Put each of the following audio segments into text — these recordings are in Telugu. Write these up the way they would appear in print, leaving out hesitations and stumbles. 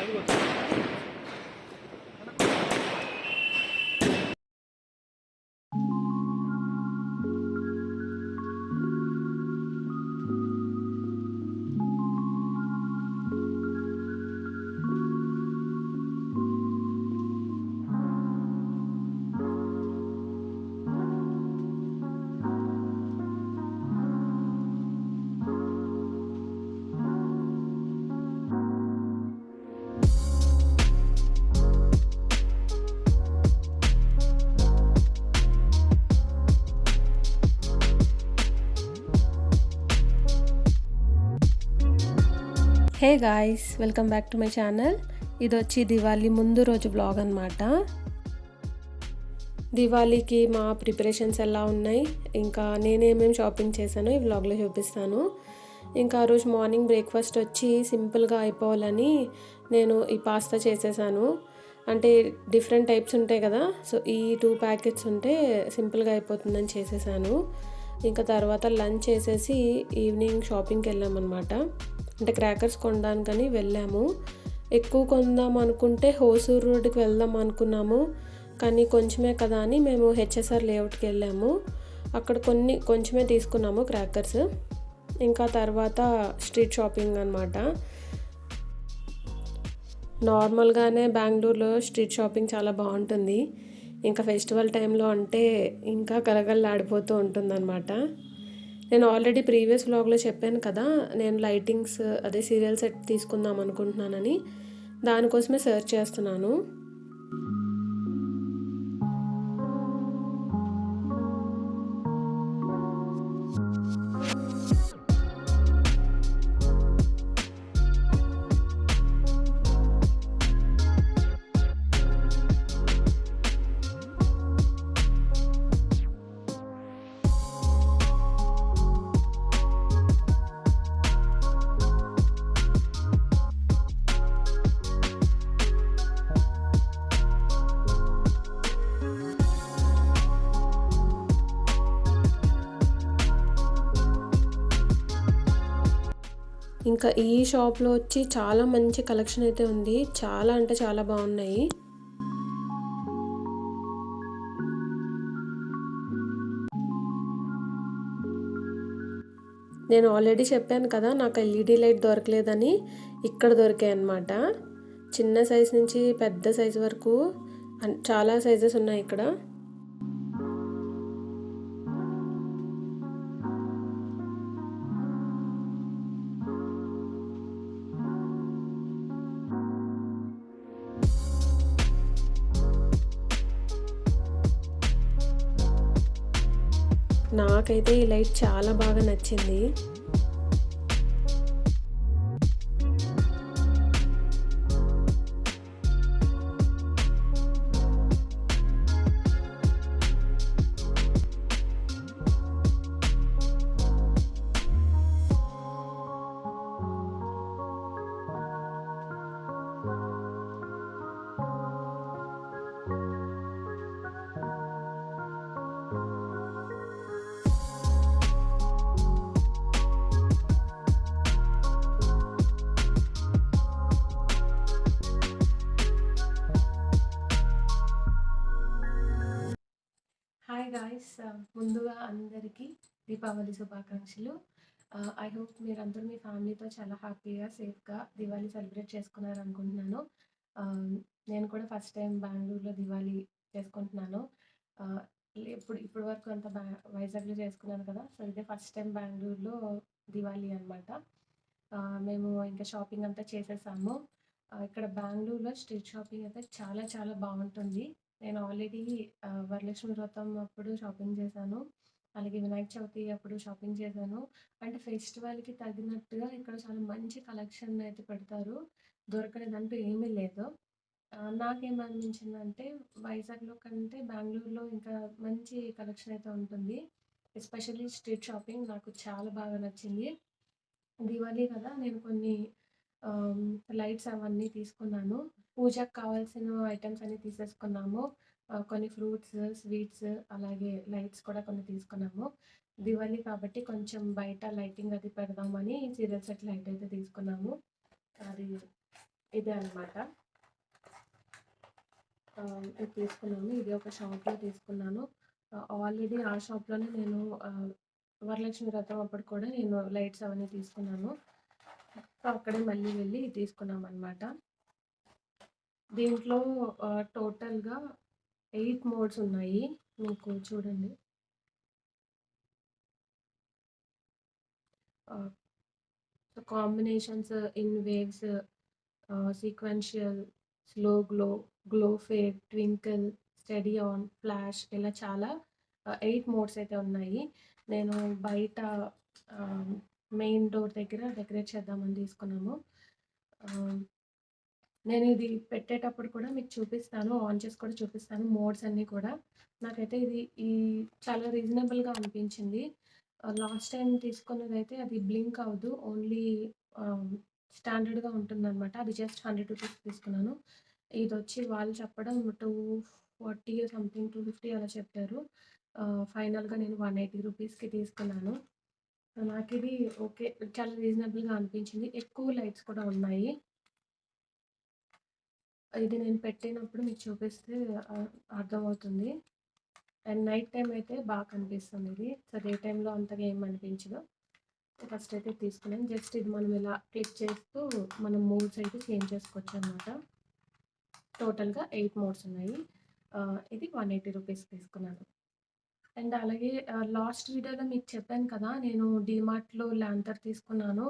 Hey guys, welcome back to my channel. ఇది వచ్చి దివాళీ ముందు రోజు బ్లాగ్ అనమాట. దివాళీకి మా ప్రిపరేషన్స్ ఎలా ఉన్నాయి, ఇంకా నేనేమేమి షాపింగ్ చేశానో ఈ వ్లాగ్లో చూపిస్తాను. ఇంకా ఆ రోజు మార్నింగ్ బ్రేక్ఫాస్ట్ వచ్చి సింపుల్గా అయిపోవాలని నేను ఈ పాస్తా చేసేసాను. అంటే డిఫరెంట్ టైప్స్ ఉంటాయి కదా, సో ఈ 2 ప్యాకెట్స్ ఉంటే సింపుల్గా అయిపోతుందని చేసేసాను. ఇంకా తర్వాత లంచ్ చేసేసి ఈవినింగ్ షాపింగ్కి వెళ్ళామన్నమాట. అంటే క్రాకర్స్ కొనడానికని వెళ్ళాము. ఎక్కువ కొందాం అనుకుంటే హోసూర్ రోడ్కి వెళ్దాం అనుకున్నాము, కానీ కొంచెమే కదా అని మేము హెచ్ఎస్ఆర్ లేఅవుట్కి వెళ్ళాము. అక్కడ కొంచెమే తీసుకున్నాము క్రాకర్స్. ఇంకా తర్వాత స్ట్రీట్ షాపింగ్ అనమాట. నార్మల్గానే బెంగళూరులో స్ట్రీట్ షాపింగ్ చాలా బాగుంటుంది. ఇంకా ఫెస్టివల్ టైంలో అంటే ఇంకా కలగల్లాడిపోతూ ఉంటుందన్నమాట. నేను ఆల్రెడీ ప్రీవియస్ వ్లాగ్లో చెప్పాను కదా, నేను లైటింగ్స్ అదే సీరియల్ సెట్ తీసుకుందాం అనుకుంటున్నానని. దానికోసమే సెర్చ్ చేస్తున్నాను. ఇంకా ఈ షాప్లో వచ్చి చాలా మంచి కలెక్షన్ అయితే ఉంది. చాలా అంటే చాలా బాగున్నాయి. నేను ఆల్రెడీ చెప్పాను కదా, నాకు ఎల్ఈడి లైట్ దొరకలేదని. ఇక్కడ దొరికాయి అన్నమాట. చిన్న సైజ్ నుంచి పెద్ద సైజ్ వరకు చాలా సైజెస్ ఉన్నాయి ఇక్కడ. నాకైతే ఈ లైట్ చాలా బాగా నచ్చింది. హాయ్ గాయ్స్, ముందుగా అందరికీ దీపావళి శుభాకాంక్షలు. ఐ హోప్ మీరందరూ మీ ఫ్యామిలీతో చాలా హ్యాపీగా సేఫ్గా దివాళీ సెలబ్రేట్ చేసుకున్నారు అనుకుంటున్నాను. నేను కూడా ఫస్ట్ టైం బెంగళూరులో దివాళీ చేసుకుంటున్నాను. ఇప్పుడు వరకు అంతా వైజాగ్లో చేసుకున్నాను కదా, సో ఇదే ఫస్ట్ టైం బెంగళూరులో దివాళీ అనమాట. మేము ఇంకా షాపింగ్ అంతా చేసేసాము. ఇక్కడ బెంగళూరులో స్ట్రీట్ షాపింగ్ అయితే చాలా చాలా బాగుంటుంది. నేను ఆల్రెడీ వరలక్ష్మి వ్రతం అప్పుడు షాపింగ్ చేశాను, అలాగే వినాయక చవితి అప్పుడు షాపింగ్ చేశాను. అంటే ఫెస్టివల్కి తగినట్టుగా ఇక్కడ చాలా మంచి కలెక్షన్ అయితే పెడతారు. దొరకలేదంటూ ఏమీ లేదు. నాకేమనిపించిందంటే వైజాగ్లో కంటే బెంగళూరులో ఇంకా మంచి కలెక్షన్ అయితే ఉంటుంది. ఎస్పెషల్లీ స్ట్రీట్ షాపింగ్ నాకు చాలా బాగా నచ్చింది. దివాళీ కదా, నేను కొన్ని లైట్స్ అవన్నీ తీసుకున్నాను. పూజకు కావాల్సిన ఐటమ్స్ అన్నీ తీసేసుకున్నాము. కొన్ని ఫ్రూట్స్, స్వీట్స్, అలాగే లైట్స్ కూడా కొన్ని తీసుకున్నాము. దివాళీ కాబట్టి కొంచెం బయట లైటింగ్ అది పెడదామని సీరియల్ సెట్ లైట్ అయితే తీసుకున్నాము. అది ఇదే అనమాట. ఇది తీసుకున్నాను. ఇది ఒక షాప్‌లో తీసుకున్నాను. ఆల్రెడీ ఆ షాప్‌లోనే నేను వరలక్ష్మి వ్రతం అప్పుడు కూడా నేను లైట్స్ అవన్నీ తీసుకున్నాను. సో, అక్కడే మళ్ళీ వెళ్ళి తీసుకున్నామనమాట. దీంట్లో టోటల్‌గా 8 మోడ్స్ ఉన్నాయి. మీకు చూడండి. ఆహ్, so, combinations in waves, sequential, slow glow, glow fade, twinkle, study on, flash ఇలా చాలా 8 మోడ్స్ అయితే ఉన్నాయి. నేను బయట ఆహ్, మెయిన్ డోర్ దగ్గర డెకరేట్ చేద్దామని తీసుకున్నాము. ఆహ్, నేను ఇది పెట్టేటప్పుడు కూడా మీకు చూపిస్తాను. ఆన్ చేసి కూడా చూపిస్తాను మోడ్స్ అన్నీ కూడా. నాకైతే ఈ చాలా రీజనబుల్‌గా అనిపించింది. లాస్ట్ టైమ్ తీసుకున్నదైతే అది బ్లింక్ అవ్వదు. ఓన్లీ ఆహ్, స్టాండర్డ్‌గా ఉంటుందనమాట. అది జస్ట్ రూ. 100 తీసుకున్నాను. ఇదొచ్చి వాళ్ళు చెప్పడం 240 సంథింగ్ 250 అలా చెప్పారు. ఫైనల్‌గా నేను 180 రూపీస్‌కి తీసుకున్నాను. నాకిది ఓకే. చాలా రీజనబుల్‌గా అనిపించింది. ఎక్కువ లైట్స్ కూడా ఉన్నాయి. ఇది నేను పెట్టినప్పుడు మీకు చూపిస్తే అర్థమవుతుంది. అండ్ నైట్ టైమ్ అయితే బాగా కనిపిస్తుంది ఇది. సో, డే టైమ్‌లో అంతగా ఏం అనిపించదు. ఫస్ట్ అయితే తీసుకున్నాను. జస్ట్ ఇది మనం ఇలా క్లిక్ చేస్తూ మనం మోడ్స్ అయితే చేంజ్ చేసుకోవచ్చనమాట. టోటల్‌గా 8 మోడ్స్ ఉన్నాయి. ఇది 180 రూపీస్ తీసుకున్నాను. అండ్ అలాగే లాస్ట్ వీడియోలో మీకు చెప్పాను కదా! నేను డీమార్ట్‌లో ల్యాంతర్ తీసుకున్నాను.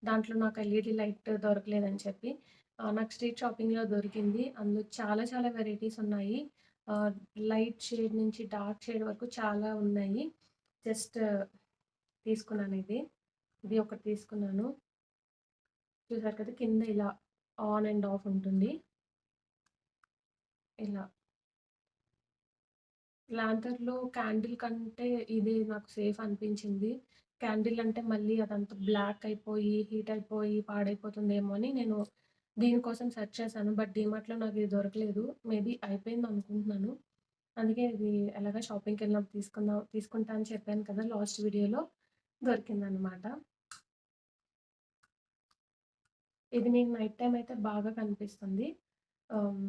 దాంట్లో నాకు ఎల్ఈడీ లైట్ దొరకలేదని చెప్పి. నాకు స్ట్రీట్ షాపింగ్‌లో దొరికింది. అందులో చాలా చాలా వెరైటీస్ ఉన్నాయి. ఆహ్, లైట్ షేడ్ నుంచి డార్క్ షేడ్ వరకు చాలా ఉన్నాయి. జస్ట్ తీసుకున్నాను ఇది. ఇది ఒకటి తీసుకున్నాను. చూసారు కదా! కింద ఇలా ఆన్ అండ్ ఆఫ్ ఉంటుంది. ఇలా లాంతర్‌లో క్యాండిల్ కంటే ఇదే నాకు సేఫ్ అనిపించింది. క్యాండిల్ అంటే మళ్ళీ అదంతా బ్లాక్ అయిపోయి, హీట్ అయిపోయి పాడైపోతుందేమో అని నేను దీనికోసం సెర్చ్ చేశాను. బట్ డీమార్ట్‌లో నాకు ఇది దొరకలేదు. మేబీ అయిపోయిందనుకుంటున్నాను. అందుకే ఇది ఎలాగో షాపింగ్‌కెళ్ళినప్పుడు తీసుకుంటా అని చెప్పాను కదా! లాస్ట్ వీడియోలో దొరికిందనమాట. ఇది మీకు నైట్ టైమ్ అయితే బాగా కనిపిస్తుంది. ఆహ్,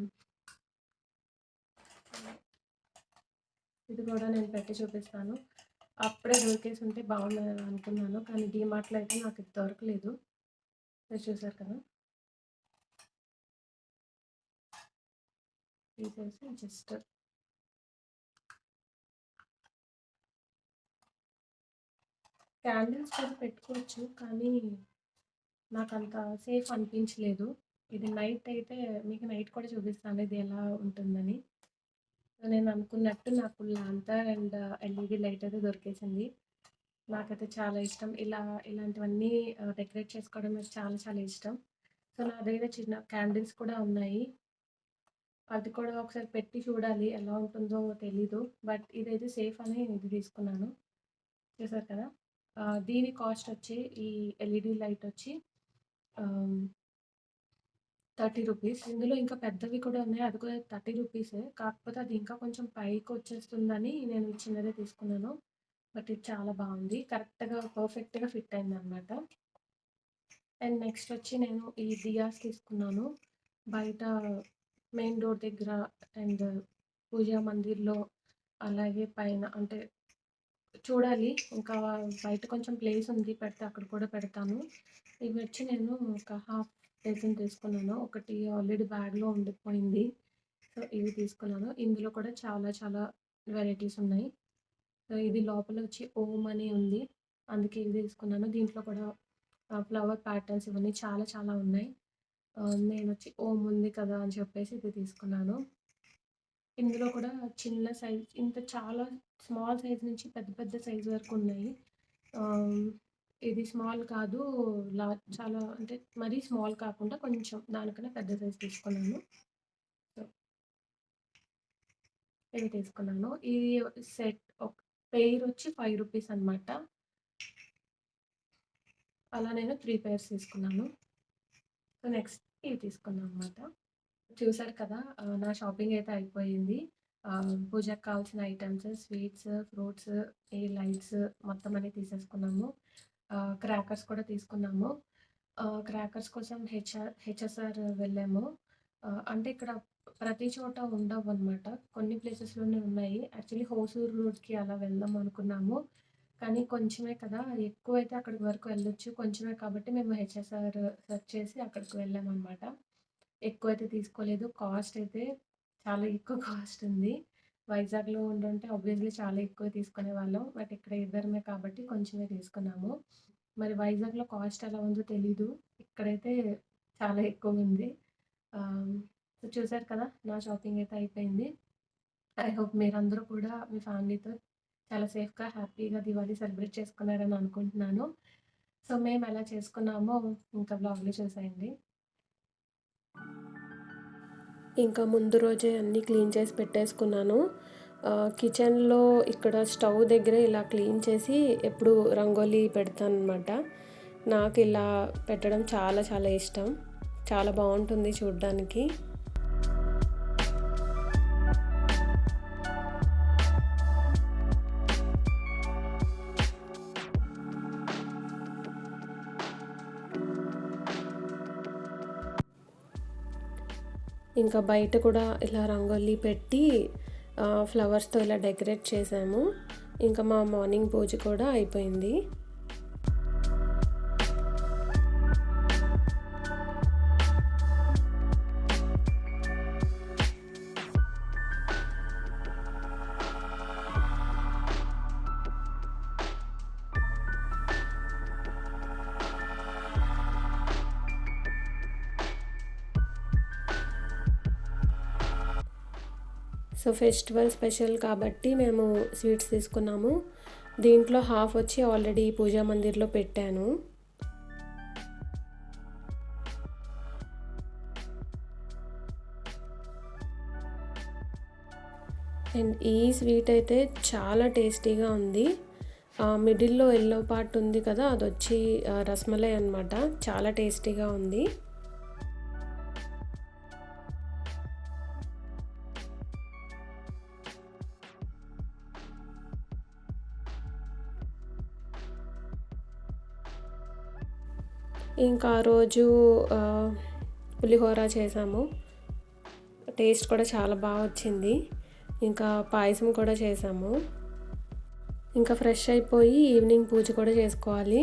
ఇది కూడా నేను పెట్టి చూపిస్తాను. అప్పుడే దొరికేసుంటే బాగుండేదని అనుకున్నాను. కానీ డీమార్ట్‌లో అయితే నాకు ఇది దొరకలేదు. మీరు చూసారు కదా! తీసేసి జస్ట్ క్యాండిల్స్ కూడా పెట్టుకోవచ్చు. కానీ నాకంత సేఫ్ అనిపించలేదు. ఇది నైట్ అయితే మీకు నైట్ కూడా చూపిస్తాను ఇది ఎలా ఉంటుందని. నేను అనుకున్నట్టు నాకు లాంతర్ అండ్ ఎల్ఈడీ లైట్ అయితే దొరికేసింది. నాకైతే చాలా ఇష్టం. ఇలాంటివన్నీ డెకరేట్ చేసుకోవడం నాకు చాలా చాలా ఇష్టం. సో, నా దగ్గర చిన్న క్యాండిల్స్ కూడా ఉన్నాయి. అది కూడా ఒకసారి పెట్టి చూడాలి. ఎలా ఉంటుందో తెలీదు. బట్ ఇదైతే సేఫ్ అని ఇది తీసుకున్నాను. చూసారు కదా! దీని కాస్ట్ వచ్చి ఈ ఎల్ఈడీ లైట్ వచ్చి ఆహ్, 30 రూపీస్. ఇందులో ఇంకా పెద్దవి కూడా ఉన్నాయి. అది కూడా 30 రూపీసే. కాకపోతే అది ఇంకా కొంచెం పైకొచ్చేస్తుందని నేను ఈ చిన్నదే తీసుకున్నాను. బట్ ఇది చాలా బావుంది. కరెక్ట్‌గా పర్ఫెక్ట్‌గా ఫిట్ అయిందనమాట. అండ్ నెక్స్ట్ వచ్చి నేను ఈ దియాస్ తీసుకున్నాను. బయట మెయిన్ డోర్ దగ్గర అండ్ పూజా మందిర్‌లో అలాగే పైన అంటే చూడాలి. ఇంకా బయట కొంచెం ప్లేస్ ఉంది. పెడితే అక్కడ కూడా పెడతాను. ఇవి వచ్చి నేను ఒక హాఫ్ డజన్ తీసుకున్నాను. ఒకటి ఆల్రెడీ బ్యాగ్‌లో ఉండిపోయింది. సో, ఇవి తీసుకున్నాను. ఇందులో కూడా చాలా చాలా వెరైటీస్ ఉన్నాయి. సో, ఇది లోపల వచ్చి ఓం అని ఉంది. అందుకే ఇది తీసుకున్నాను. దీంట్లో కూడా ఫ్లవర్ ప్యాటర్న్స్ ఇవన్నీ చాలా చాలా ఉన్నాయి. నేనొచ్చి ఓం ఉంది కదా అని చెప్పేసి ఇది తీసుకున్నాను. ఇందులో కూడా చిన్న సైజ్ చాలా స్మాల్ సైజ్ నుంచి పెద్ద పెద్ద సైజ్ వరకు ఉన్నాయి. ఆహ్, ఇది స్మాల్ కాదు. చాలా అంటే మరీ స్మాల్ కాకుండా కొంచెం దానికన్నా పెద్ద సైజ్ తీసుకున్నాను. సో, ఇది తీసుకున్నాను. ఇది సెట్ ఒక పెయిర్ వచ్చి రూ. 5 అనమాట. అలా నేను 3 పెయిర్స్ తీసుకున్నాను. సో, నెక్స్ట్ ఇవి తీసుకున్నాను అనమాట. చూసారు కదా! నా షాపింగ్ అయితే అయిపోయింది. పూజకి కావాల్సిన ఐటెమ్స్, స్వీట్స్, ఫ్రూట్స్, ఈ లైట్స్ మొత్తం అన్నీ తీసేసుకున్నాము. క్రాకర్స్ కూడా తీసుకున్నాము. క్రాకర్స్ కోసం హెచ్ఎస్ఆర్ వెళ్ళాము. అంటే ఇక్కడ ప్రతి చోట ఉండవనమాట. కొన్ని ప్లేసెస్‌లోనే ఉన్నాయి. యాక్చువల్లీ హోసూరు రూట్‌కి అలా వెళ్దాం అనుకున్నాము. కానీ కొంచెమే కదా! ఎక్కువైతే అక్కడి వరకు వెళ్ళొచ్చు. కొంచెమే కాబట్టి మేము హెచ్ఎస్ఆర్ సెర్చ్ చేసి అక్కడికి వెళ్ళామనమాట. ఎక్కువైతే తీసుకోలేదు. కాస్ట్ అయితే చాలా ఎక్కువ కాస్ట్ ఉంది. వైజాగ్‌లో ఉండుంటే ఆబ్వియస్‌లీ చాలా ఎక్కువ తీసుకునేవాళ్ళం. బట్ ఇక్కడ ఇద్దరమే కాబట్టి కొంచెమే తీసుకున్నాము. మరి వైజాగ్‌లో కాస్ట్ ఎలా ఉందో తెలీదు. ఇక్కడైతే చాలా ఎక్కువుంది. ఆహ్, సో చూసారు కదా! నా షాపింగ్ అయితే అయిపోయింది. ఐ హోప్ మీరందరూ కూడా మీ ఫ్యామిలీతో చాలా సేఫ్‌గా, హ్యాపీగా దివాళీ సెలబ్రేట్ చేసుకున్నారని అనుకుంటున్నాను. సో మేమెలా చేసుకున్నామో ఇంకా వ్లాగ్‌లో చూసేయండి. ఇంకా ముందు రోజే అన్నీ క్లీన్ చేసి పెట్టేసుకున్నాను. కిచెన్‌లో ఇక్కడ స్టవ్ దగ్గర ఇలా క్లీన్ చేసి ఎప్పుడు రంగోలీ పెడతాననమాట. నాకు ఇలా పెట్టడం చాలా చాలా ఇష్టం. చాలా బావుంటుంది చూడ్డానికి. ఇంకా బయట కూడా ఇలా రంగోలీ పెట్టి ఫ్లవర్స్‌తో ఇలా డెకరేట్ చేశాము. ఇంకా మా మార్నింగ్ పూజ కూడా అయిపోయింది. సో ఫెస్టివల్ స్పెషల్ కాబట్టి మేము స్వీట్స్ తీసుకున్నాము. దీంట్లో హాఫ్ వచ్చి ఆల్రెడీ పూజా మందిర్‌లో పెట్టాను. అండ్ ఈ స్వీట్ అయితే చాలా టేస్టీగా ఉంది. మిడిల్‌లో యెల్లో పార్ట్ ఉంది కదా! అదొచ్చి రసమలై అనమాట. చాలా టేస్టీగా ఉంది. ఇంకా ఆ రోజు పులిహోర చేసాము. టేస్ట్ కూడా చాలా బాగా వచ్చింది. ఇంకా పాయసం కూడా చేసాము. ఇంకా ఫ్రెష్ అయిపోయి ఈవినింగ్ పూజ కూడా చేసుకోవాలి.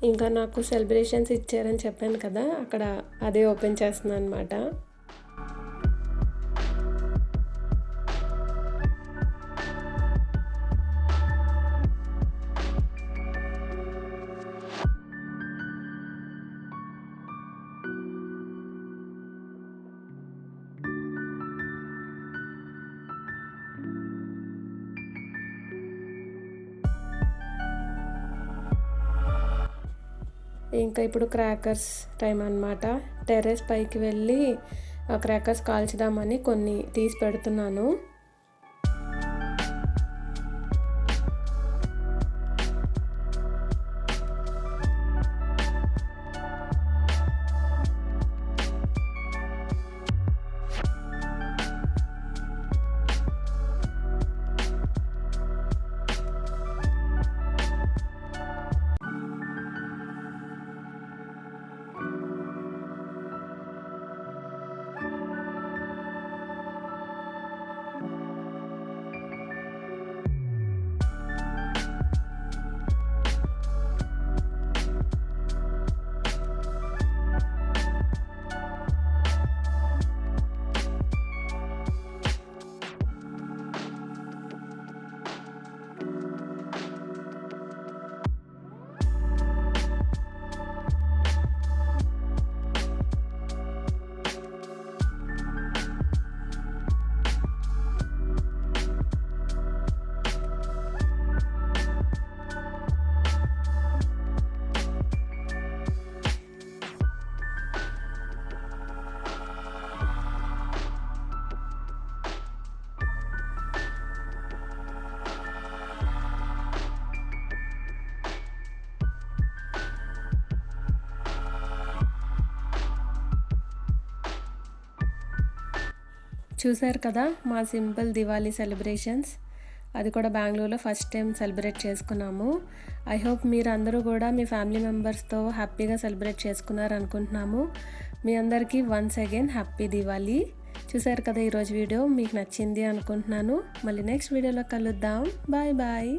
ఇంకా నాకు సెలబ్రేషన్స్ ఇచ్చారని చెప్పాను కదా, అక్కడ అదే ఓపెన్ చేస్తున్నాను అనమాట. ఇంకా ఇప్పుడు క్రాకర్స్ టైం అన్నమాట. టెర్రస్ పైకి వెళ్ళి క్రాకర్స్ కాల్చుదామని కొన్ని తీసి పెడుతున్నాను. చూశారు కదా మా సింపుల్ దివాళీ సెలబ్రేషన్స్. అది కూడా బెంగళూరులో ఫస్ట్ టైం సెలబ్రేట్ చేసుకున్నాము. ఐ హోప్ మీరు అందరూ కూడా మీ ఫ్యామిలీ మెంబర్స్తో హ్యాపీగా సెలబ్రేట్ చేసుకున్నారు అనుకుంటున్నాము. మీ అందరికీ వన్స్ అగైన్ హ్యాపీ దివాళీ. చూశారు కదా ఈరోజు వీడియో మీకు నచ్చింది అనుకుంటున్నాను. మళ్ళీ నెక్స్ట్ వీడియోలో కలుద్దాం. Bye bye.